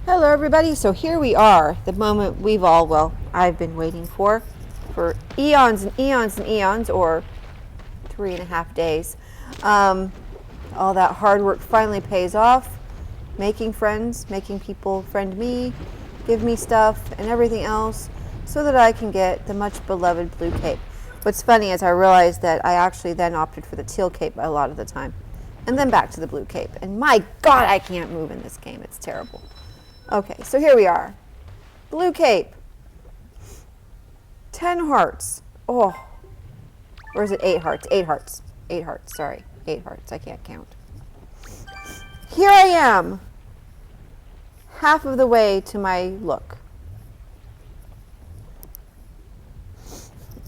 Hello everybody, so here we are, the moment we've all, well, I've been waiting for eons and eons and eons, or 3.5 days. All that hard work finally pays off, making friends, making people friend me, give me stuff and everything else, so that I can get the much beloved blue cape. What's funny is I realized that I actually then opted for the teal cape a lot of the time, and then back to the blue cape, and my god, I can't move in this game, it's terrible. Okay, so here we are. Blue cape. 10 hearts. Oh. Or is it 8 hearts? 8 hearts. 8 hearts, sorry. 8 hearts, I can't count. Here I am. Half of the way to my look.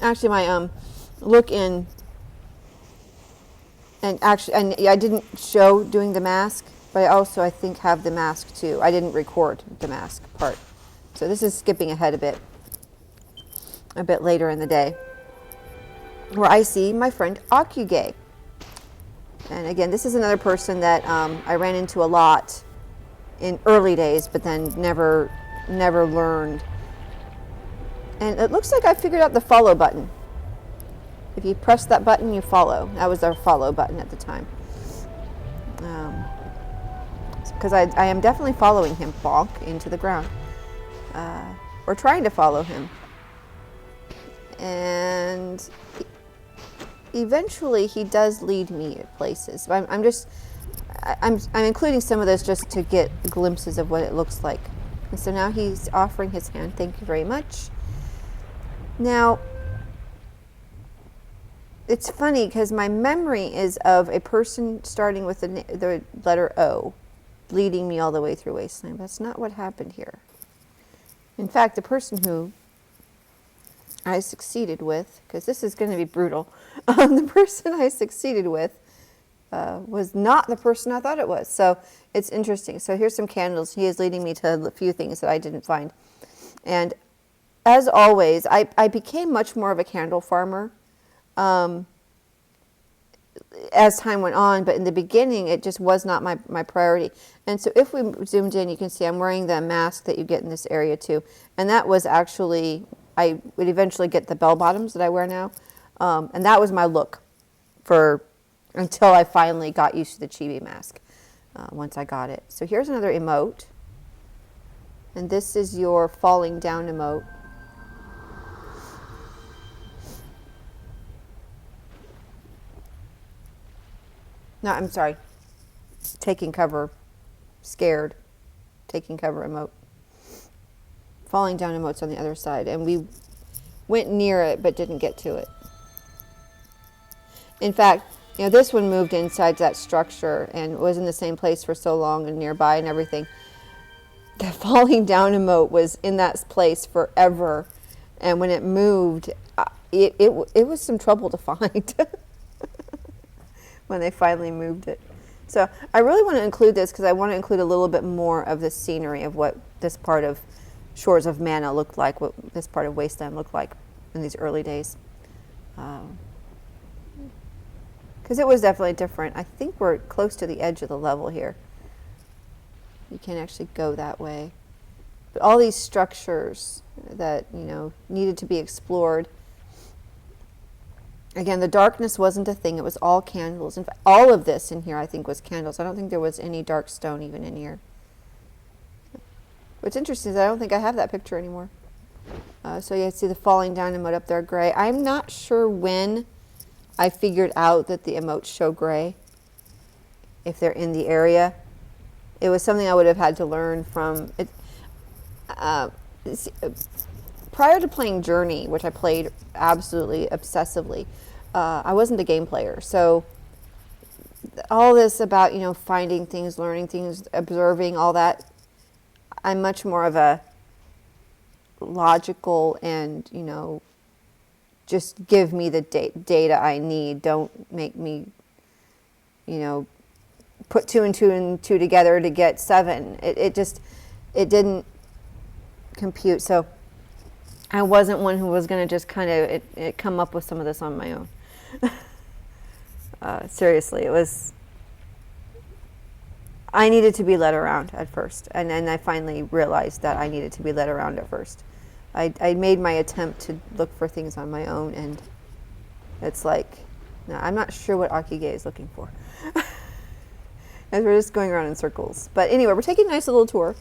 Actually, my look in, and I didn't show doing the mask, but I also, I think, have the mask too. I didn't record the mask part. So this is skipping ahead a bit later in the day, where I see my friend Okuge. And again, this is another person that I ran into a lot in early days, but then never learned. And it looks like I figured out the follow button. If you press that button, you follow. That was our follow button at the time. Because I am definitely following him, bonk, into the ground. Or trying to follow him. And eventually he does lead me at places. But I'm including some of this just to get glimpses of what it looks like. And so now he's offering his hand. Thank you very much. Now, it's funny because my memory is of a person starting with the letter O, leading me all the way through Wasteland. That's not what happened here. In fact, the person who I succeeded with, because this is going to be brutal, the person I succeeded with was not the person I thought it was. So it's interesting. So here's some candles. He is leading me to a few things that I didn't find. And as always, I became much more of a candle farmer as time went on, but in the beginning it just was not my priority. And so if we zoomed in, you can see I'm wearing the mask that you get in this area too. And that was actually, I would eventually get the bell bottoms that I wear now. And that was my look until I finally got used to the chibi mask once I got it. So here's another emote. And this is your falling down emote. No, I'm sorry. Taking cover, scared, taking cover emote. Falling down emote's on the other side, and we went near it but didn't get to it. In fact, this one moved inside that structure and was in the same place for so long and nearby and everything. The falling down emote was in that place forever, and when it moved, it was some trouble to find. When they finally moved it. So I really want to include this because I want to include a little bit more of the scenery of what this part of Shores of Mana looked like, what this part of Wasteland looked like in these early days. Because it was definitely different. I think we're close to the edge of the level here. You can't actually go that way. But all these structures that, needed to be explored. Again, the darkness wasn't a thing. It was all candles. In fact, all of this in here, I think, was candles. I don't think there was any dark stone even in here. What's interesting is I don't think I have that picture anymore. So you see the falling down emote up there, gray. I'm not sure when I figured out that the emotes show gray, if they're in the area. It was something I would have had to learn from it. Prior to playing Journey, which I played absolutely obsessively, I wasn't a game player. So all this about, finding things, learning things, observing, all that, I'm much more of a logical and, just give me the data I need. Don't make me, put two and two together to get 7. It didn't compute. So I wasn't one who was going to just kind of come up with some of this on my own. Seriously, it was I needed to be led around at first, and then I finally realized that I needed to be led around at first. I made my attempt to look for things on my own, and it's like, no, I'm not sure what Akige is looking for. As we're just going around in circles. But anyway, we're taking a nice little tour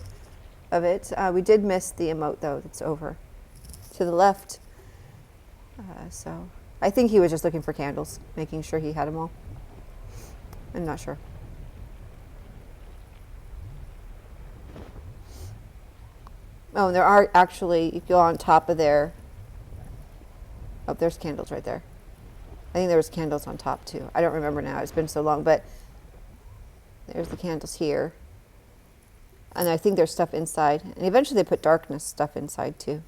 of it. We did miss the emote, though, that's over to the left. So I think he was just looking for candles, making sure he had them all. I'm not sure. Oh, and there are actually, if you go on top of there, oh, there's candles right there. I think there was candles on top too. I don't remember now, it's been so long, but there's the candles here. And I think there's stuff inside. And eventually they put darkness stuff inside too.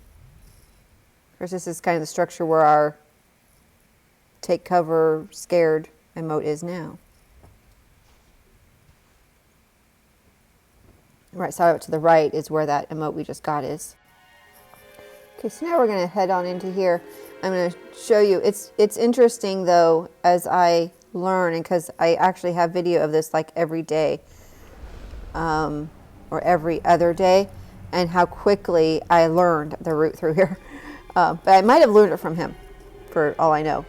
Of course, this is kind of the structure where our take cover, scared emote is now. Right, so to the right is where that emote we just got is. Okay, so now we're going to head on into here. I'm going to show you. It's interesting, though, as I learn, and because I actually have video of this like every day or every other day, and how quickly I learned the route through here. But I might have learned it from him, for all I know.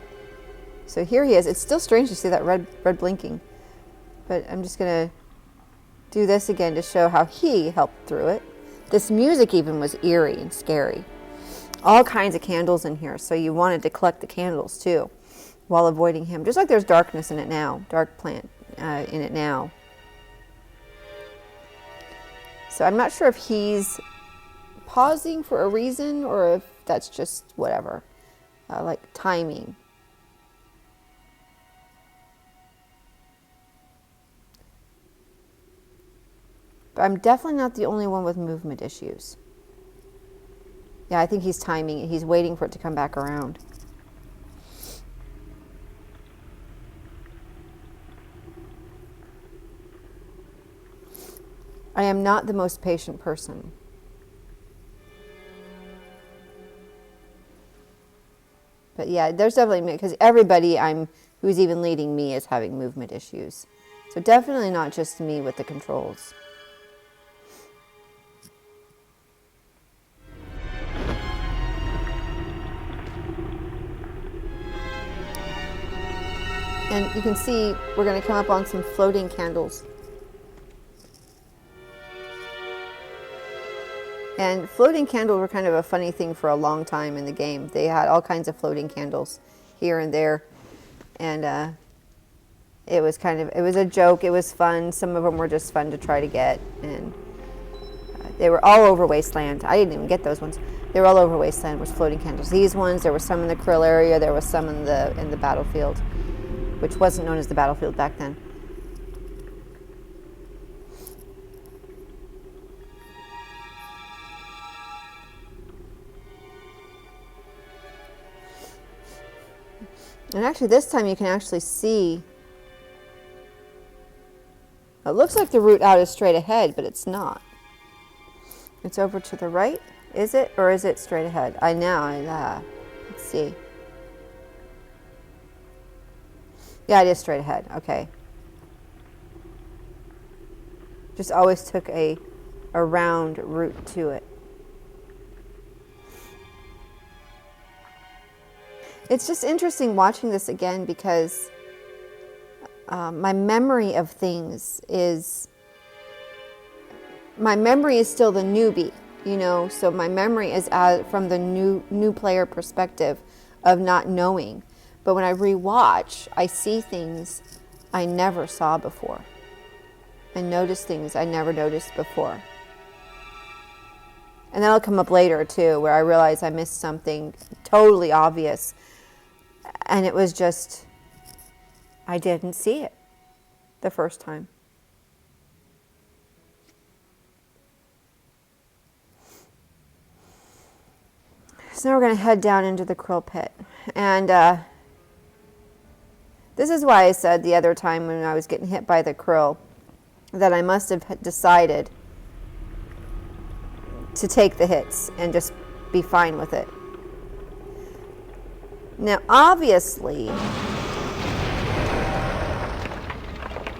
So here he is. It's still strange to see that red blinking. But I'm just going to do this again to show how he helped through it. This music even was eerie and scary. All kinds of candles in here, so you wanted to collect the candles too while avoiding him. Just like there's darkness in it now, dark plant in it now. So I'm not sure if he's pausing for a reason or if that's just whatever, like timing. But I'm definitely not the only one with movement issues. Yeah, I think he's timing it. He's waiting for it to come back around. I am not the most patient person. But yeah, there's definitely, because everybody who's even leading me is having movement issues. So definitely not just me with the controls. And you can see we're going to come up on some floating candles. And floating candles were kind of a funny thing for a long time in the game. They had all kinds of floating candles here and there. And it was a joke. It was fun. Some of them were just fun to try to get. And they were all over Wasteland. I didn't even get those ones. They were all over Wasteland with floating candles. These ones, there were some in the Krill area. There was some in the battlefield, which wasn't known as the battlefield back then. And actually this time you can actually see, it looks like the route out is straight ahead, but it's not. It's over to the right, is it? Or is it straight ahead? Let's see. Yeah, it is straight ahead. Okay. Just always took a round route to it. It's just interesting watching this again because my memory of things is still the newbie, you know. So my memory is from the new player perspective of not knowing. But when I rewatch, I see things I never saw before. I notice things I never noticed before. And that'll come up later too, where I realize I missed something totally obvious. And it was just, I didn't see it the first time. So now we're going to head down into the Krill pit. And this is why I said the other time when I was getting hit by the Krill that I must have decided to take the hits and just be fine with it. Now, obviously,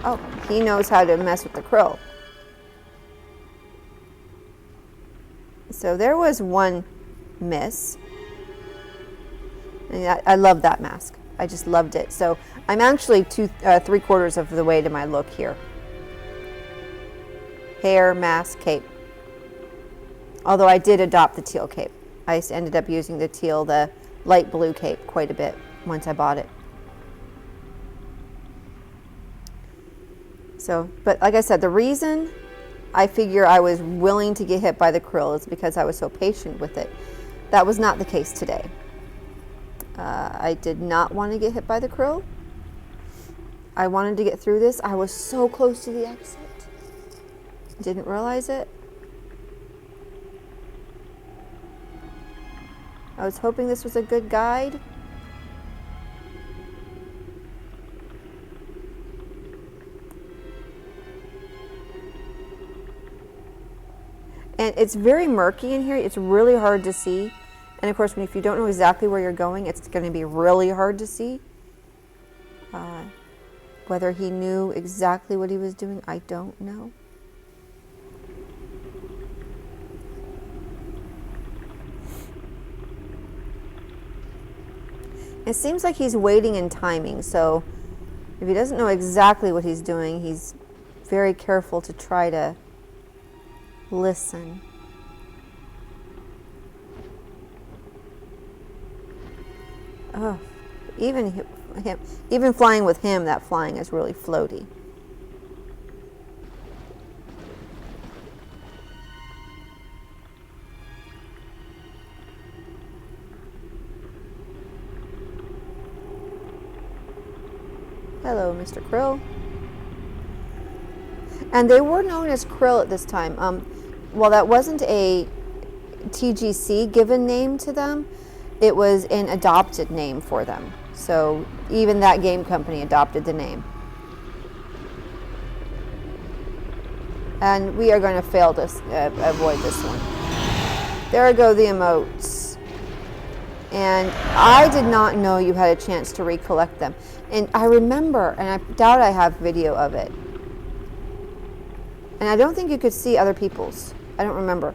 oh, he knows how to mess with the Krill. So there was one miss. And I love that mask. I just loved it. So I'm actually 3/4 of the way to my look here. Hair, mask, cape. Although I did adopt the teal cape. I ended up using the light blue cape quite a bit once I bought it. So, but like I said, the reason I figure I was willing to get hit by the krill is because I was so patient with it. That was not the case today. I did not want to get hit by the krill. I wanted to get through this. I was so close to the exit. Didn't realize it. I was hoping this was a good guide. And it's very murky in here. It's really hard to see. And of course, if you don't know exactly where you're going, it's going to be really hard to see. Whether he knew exactly what he was doing, I don't know. It seems like he's waiting and timing, so if he doesn't know exactly what he's doing, he's very careful to try to listen. Oh, even flying with him, that flying is really floaty. Hello, Mr. Krill. And they were known as Krill at this time. Well, that wasn't a TGC given name to them. It was an adopted name for them. So even that game company adopted the name. And we are going to fail to avoid this one. There go the emotes. And I did not know you had a chance to recollect them. And I remember, and I doubt I have video of it. And I don't think you could see other people's. I don't remember.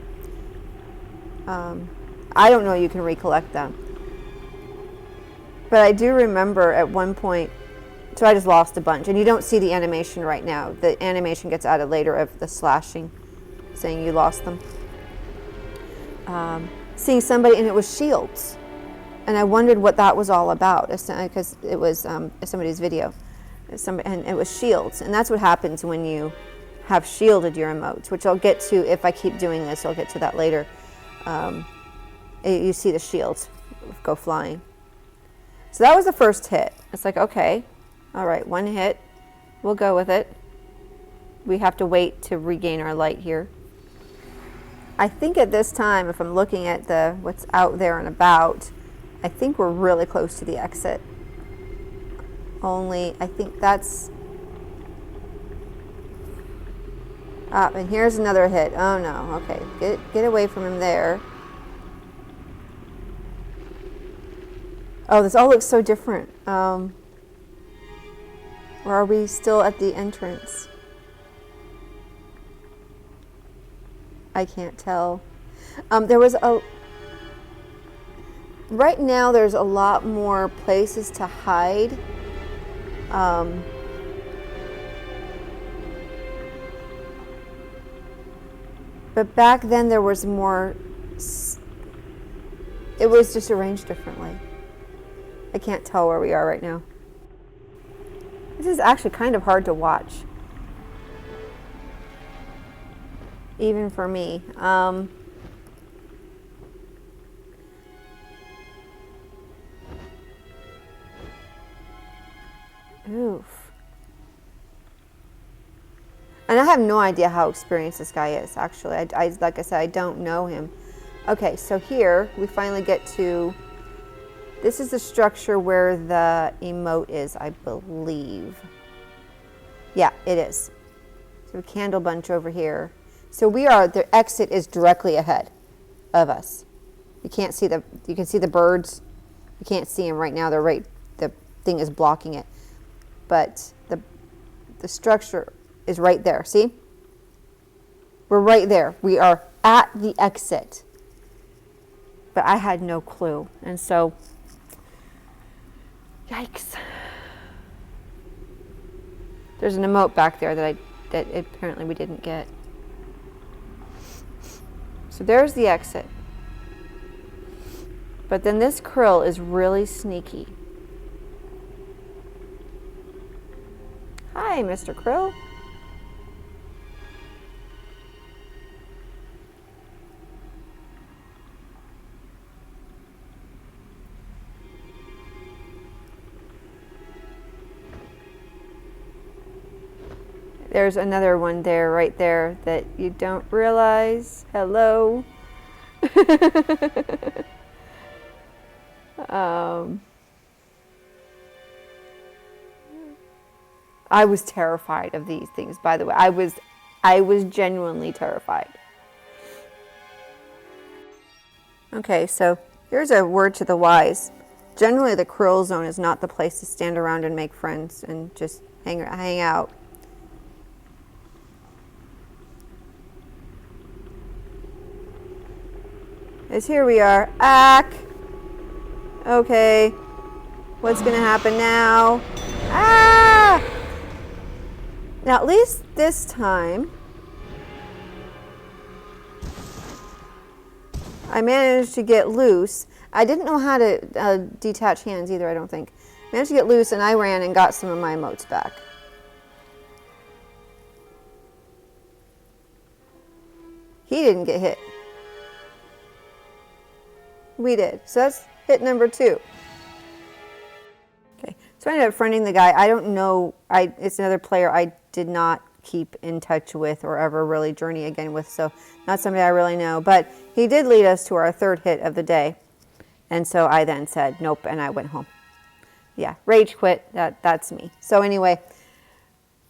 I don't know you can recollect them. But I do remember at one point, so I just lost a bunch. And you don't see the animation right now. The animation gets added later of the slashing, saying you lost them. Seeing somebody, and it was shields. And I wondered what that was all about, because it was somebody's video. And it was shields. And that's what happens when you have shielded your emotes, which I'll get to if I keep doing this. I'll get to that later. You see the shields go flying. So that was the first hit. It's like, okay, all right, one hit. We'll go with it. We have to wait to regain our light here. I think at this time, if I'm looking at what's out there and about, I think we're really close to the exit. Only, I think that's... and here's another hit. Oh no, okay, get away from him there. Oh, this all looks so different. Or are we still at the entrance? I can't tell. Right now there's a lot more places to hide. But back then there was more, it was just arranged differently. I can't tell where we are right now. This is actually kind of hard to watch. Even for me. Oof. And I have no idea how experienced this guy is, actually. Like I said, I don't know him. Okay, so here we finally get to... This is the structure where the emote is, I believe. Yeah, it is. So a candle bunch over here. So the exit is directly ahead of us. You can't see you can see the birds. You can't see them right now. The thing is blocking it. But the structure is right there, see? We're right there. We are at the exit. But I had no clue. And so, yikes. There's an emote back there that apparently we didn't get. So there's the exit. But then this krill is really sneaky. Hi, Mr. Krill. There's another one there, right there, that you don't realize. Hello. I was terrified of these things, by the way. I was genuinely terrified. Okay, so here's a word to the wise. Generally, the krill zone is not the place to stand around and make friends and just hang out. As here we are. Ack! Okay. What's gonna happen now? Ah! Now, at least this time, I managed to get loose. I didn't know how to detach hands either, I don't think. Managed to get loose, and I ran and got some of my emotes back. He didn't get hit. We did. So that's hit number 2. Okay, so I ended up friending the guy. I don't know, it's another player I did not keep in touch with or ever really journey again with, so not somebody I really know. But he did lead us to our 3rd hit of the day. And so I then said nope, and I went home. Yeah, rage quit, that's me. So anyway,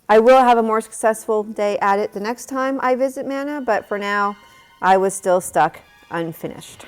I will have a more successful day at it the next time I visit Mana, but for now, I was still stuck unfinished.